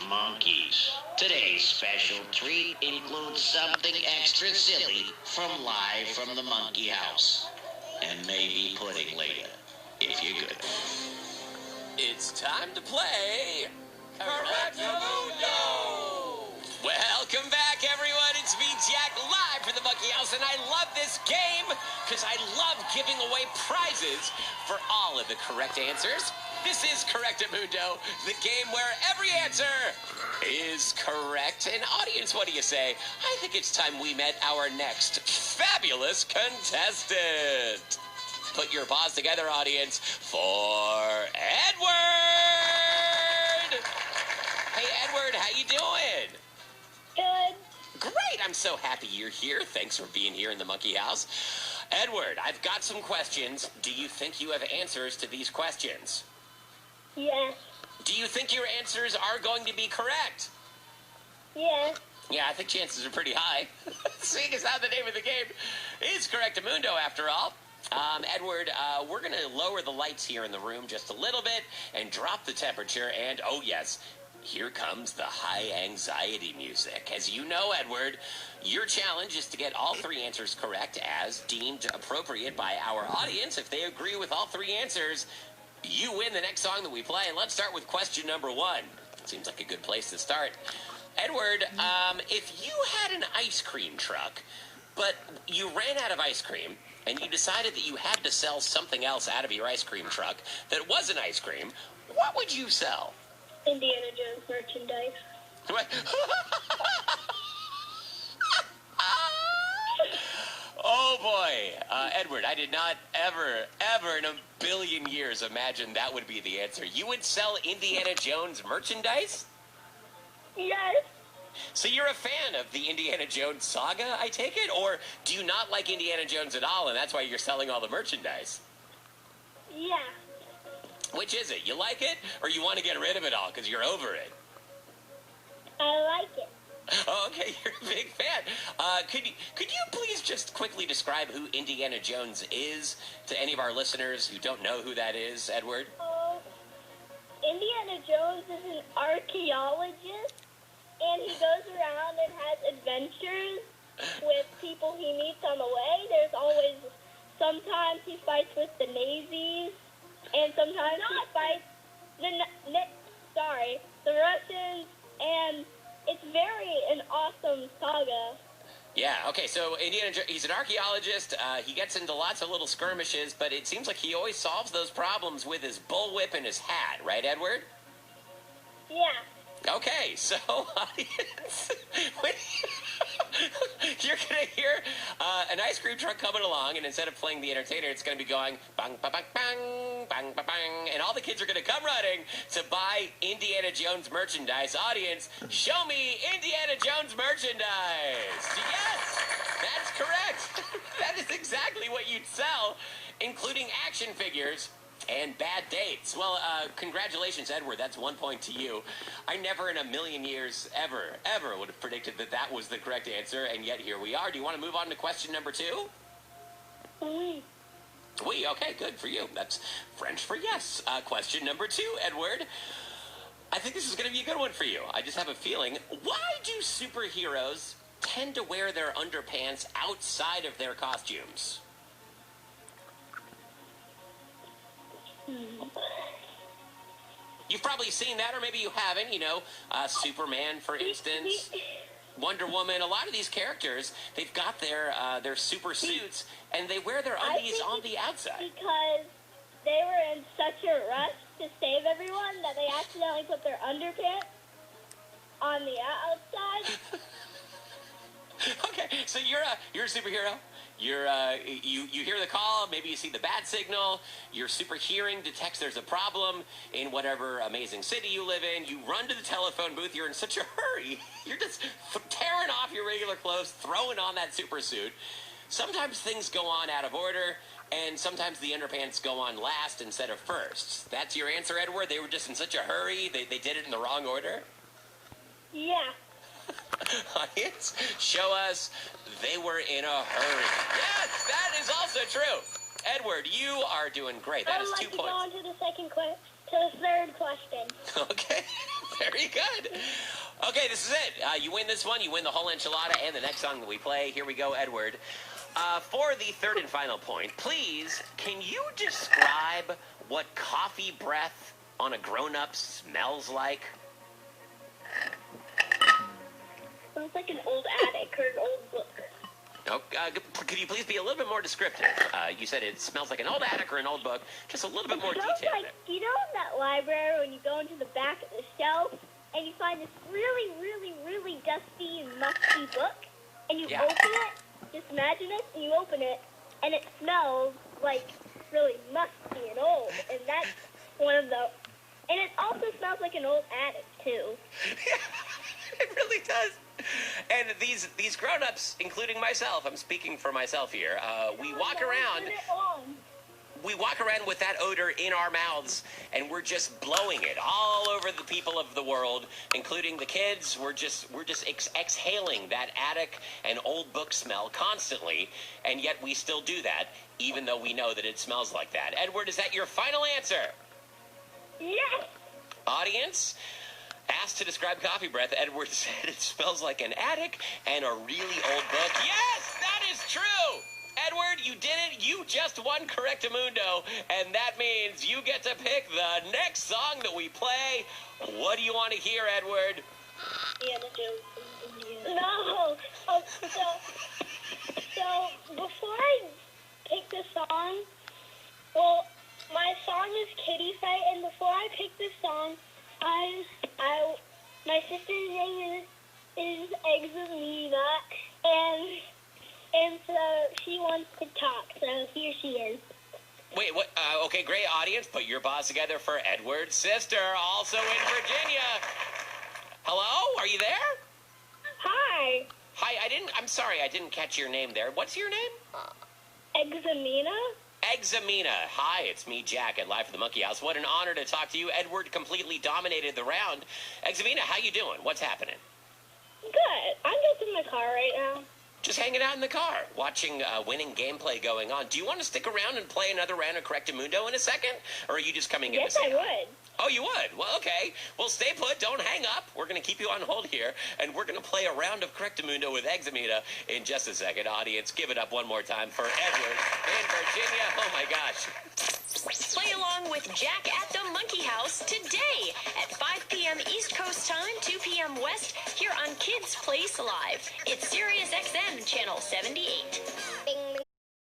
monkeys. Today's special treat includes something extra silly from Live from the Monkey House. And maybe pudding later, if you're good. It's time to play Correctamundo! Welcome back, everyone. It's me, Jack, live from the Monkey House, and I love this game because I love giving away prizes for all of the correct answers. This is Correctamundo, the game where every answer is correct. And audience, what do you say? I think it's time we met our next fabulous contestant. Put your paws together, audience, for Edward! Hey, Edward, how you doing? Good. Great, I'm so happy you're here. Thanks for being here in the Monkey House. Edward, I've got some questions. Do you think you have answers to these questions? Yes. Do you think your answers are going to be correct? Yes. Yeah, I think chances are pretty high. Seeing as how the name of the game is Correctamundo, after all. Edward, we're going to lower the lights here in the room just a little bit and drop the temperature. And, oh, yes, here comes the high anxiety music. As you know, Edward, your challenge is to get all three answers correct as deemed appropriate by our audience. If they agree with all three answers, you win the next song that we play. And let's start with question number one. Seems like a good place to start. Edward, if you had an ice cream truck, but you ran out of ice cream, and you decided that you had to sell something else out of your ice cream truck that wasn't ice cream, what would you sell? Indiana Jones merchandise. What? Oh, boy. Edward, I did not ever in a billion years imagine that would be the answer. You would sell Indiana Jones merchandise? Yes. So you're a fan of the Indiana Jones saga, I take it? Or do you not like Indiana Jones at all, and that's why you're selling all the merchandise? Yeah. Which is it? You like it, or you want to get rid of it all because you're over it? I like it. Oh, okay, you're a big fan. Could you please just quickly describe who Indiana Jones is to any of our listeners who don't know who that is, Edward? Indiana Jones is an archaeologist, and he goes around and has adventures with people he meets on the way. There's always, sometimes he fights with the Nazis, and sometimes he fights the Russians, and it's an awesome saga. Yeah, okay, so Indiana Jones, he's an archaeologist. He gets into lots of little skirmishes, but it seems like he always solves those problems with his bullwhip and his hat, right, Edward? Yeah. Okay, so you're going to hear an ice cream truck coming along, and instead of playing the entertainer, it's going to be going bang, bang, bang, bang, bang, bang, bang, and all the kids are going to come running to buy Indiana Jones merchandise. Audience, show me Indiana Jones merchandise. Yes, that's correct. That is exactly what you'd sell, including action figures and bad dates. Well, congratulations, Edward. That's 1 point to you. I never in a million years ever would have predicted that that was the correct answer, and yet here we are. Do you want to move on to question number two? Oui. Oui, okay, good for you. That's French for yes. Question number two, Edward. I think this is going to be a good one for you. I just have a feeling. Why do superheroes tend to wear their underpants outside of their costumes? You've probably seen that, or maybe you haven't. You know, Superman, for instance, Wonder Woman. A lot of these characters, they've got their super suits, and they wear their undies on the outside. Because they were in such a rush to save everyone that they accidentally put their underpants on the outside. Okay, so you're a superhero. You hear the call, maybe you see the bat signal, your super hearing detects there's a problem in whatever amazing city you live in, you run to the telephone booth, you're in such a hurry, you're just tearing off your regular clothes, throwing on that super suit. Sometimes things go on out of order, and sometimes the underpants go on last instead of first. That's your answer, Edward? They were just in such a hurry, they did it in the wrong order? Yeah. Audience, show us they were in a hurry. Yes, that is also true. Edward, you are doing great. That is 2 points. I'd like to go on to the third question. Okay. Very good. Okay, this is it. You win this one. You win the whole enchilada and the next song that we play. Here we go, Edward. For the third and final point, please, can you describe what coffee breath on a grown-up smells like? Sounds like an old attic or an old book. Oh, could you please be a little bit more descriptive? You said it smells like an old attic or an old book. Just a little bit more detail. Like, you know in that library when you go into the back of the shelf and you find this really, really, really dusty and musty book and you open it, just imagine it, and you open it and it smells like really musty and old. And that's one of the... And it also smells like an old attic, too. It really does. And these grown-ups, including myself, I'm speaking for myself here, we walk around with that odor in our mouths, and we're just blowing it all over the people of the world, including the kids. We're just exhaling that attic and old book smell constantly, and yet we still do that, even though we know that it smells like that. Edward, is that your final answer? Yes! Audience? Asked to describe coffee breath, Edward said it smells like an attic and a really old book. Yes, that is true! Edward, you did it. You just won Correctamundo, and that means you get to pick the next song that we play. What do you want to hear, Edward? Yeah, the joke. No! So, before I pick the song, well, my song is Kitty Fight, and before I pick this song, my sister's name is Examina, and so she wants to talk, so here she is. Wait, what? Okay, great, audience. Put your paws together for Edward's sister, also in Virginia. Hello? Are you there? Hi. Hi, I'm sorry, I didn't catch your name there. What's your name? Examina? Examina. Hi, it's me, Jack, at Live from the Monkey House. What an honor to talk to you. Edward completely dominated the round. Examina, how you doing? What's happening? Good. I'm just in my car right now. Just hanging out in the car, watching winning gameplay going on. Do you want to stick around and play another round of Correctamundo in a second? Or are you just coming in to say hi? Yes, I would. Oh, you would? Well, okay. Well, stay put. Don't hang up. We're going to keep you on hold here, and we're going to play a round of Correctamundo with Examina in just a second. Audience, give it up one more time for Edward in Virginia. Oh, my gosh. Play along with Jack at the Monkey House today at 5 p.m. East Coast time, 2 p.m. West, here on Kids Place Live. It's Sirius XM Channel 78. Bing.